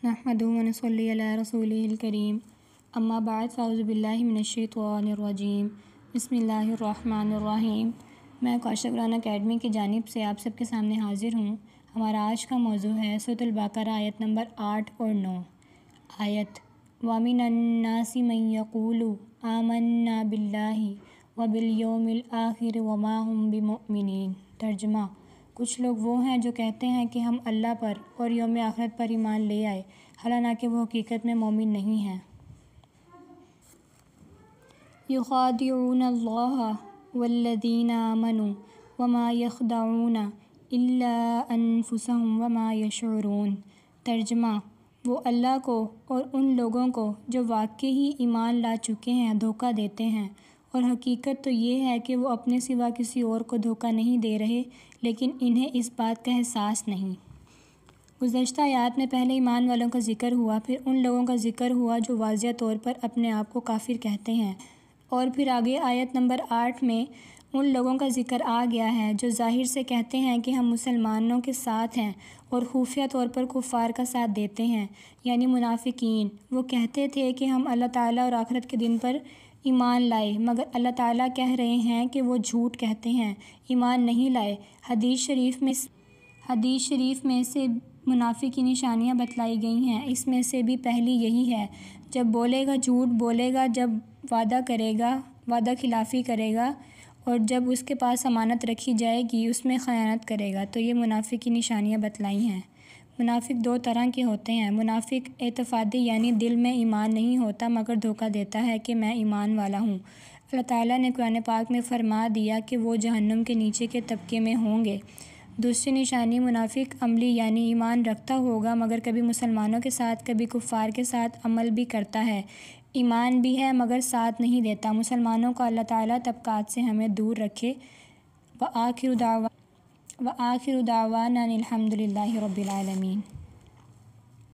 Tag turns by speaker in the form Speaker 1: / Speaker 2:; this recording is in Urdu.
Speaker 1: نحمدہ و نصلی علی رسولہ الکریم اما بعد فاعوذ باللہ من الشیطان الرجیم بسم اللہ الرحمن الرحیم۔ میں کوثر قرآن اکیڈمی کی جانب سے آپ سب کے سامنے حاضر ہوں۔ ہمارا آج کا موضوع ہے سورۃ البقرہ آیت نمبر 8 اور 9۔ آیت وَمِنَ النَّاسِ مَن يَقُولُ آمَنَّا بِاللَّهِ وَبِالْيَوْمِ الْآخِرِ وَمَا هُم بِمُؤْمِنِينَ۔ ترجمہ: کچھ لوگ وہ ہیں جو کہتے ہیں کہ ہم اللہ پر اور یوم آخرت پر ایمان لے آئے، حالانکہ وہ حقیقت میں مومن نہیں ہیں۔ يُخَادِعُونَ اللَّهَ وَالَّذِينَ آمَنُوا وَمَا يَخْدَعُونَ إِلَّا أَنفُسَهُمْ وَمَا يَشْعُرُونَ۔ ترجمہ: وہ اللہ کو اور ان لوگوں کو جو واقعی ایمان لا چکے ہیں دھوکہ دیتے ہیں، اور حقیقت تو یہ ہے کہ وہ اپنے سوا کسی اور کو دھوکہ نہیں دے رہے، لیکن انہیں اس بات کا احساس نہیں۔ گزشتہ آیات میں پہلے ایمان والوں کا ذکر ہوا، پھر ان لوگوں کا ذکر ہوا جو واضح طور پر اپنے آپ کو کافر کہتے ہیں، اور پھر آگے آیت نمبر 8 میں ان لوگوں کا ذکر آ گیا ہے جو ظاہر سے کہتے ہیں کہ ہم مسلمانوں کے ساتھ ہیں اور خفیہ طور پر کفار کا ساتھ دیتے ہیں، یعنی منافقین۔ وہ کہتے تھے کہ ہم اللہ تعالیٰ اور آخرت کے دن پر ایمان لائے، مگر اللہ تعالیٰ کہہ رہے ہیں کہ وہ جھوٹ کہتے ہیں، ایمان نہیں لائے۔ حدیث شریف میں سے منافق کی نشانیاں بتلائی گئی ہیں، اس میں سے بھی پہلی یہی ہے، جب بولے گا جھوٹ بولے گا، جب وعدہ کرے گا وعدہ خلافی کرے گا، اور جب اس کے پاس امانت رکھی جائے گی اس میں خیانت کرے گا۔ تو یہ منافق کی نشانیاں بتلائی ہیں۔ منافق دو طرح کے ہوتے ہیں۔ منافق اعتقادی یعنی دل میں ایمان نہیں ہوتا مگر دھوکہ دیتا ہے کہ میں ایمان والا ہوں۔ اللہ تعالیٰ نے قرآن پاک میں فرما دیا کہ وہ جہنم کے نیچے کے طبقے میں ہوں گے۔ دوسری نشانی منافق عملی یعنی ایمان رکھتا ہوگا مگر کبھی مسلمانوں کے ساتھ کبھی کفار کے ساتھ عمل بھی کرتا ہے، ایمان بھی ہے مگر ساتھ نہیں دیتا۔ مسلمانوں کو اللہ تعالیٰ طبقات سے ہمیں دور رکھے۔ وآخر دعوانا الحمد للہ رب العالمین۔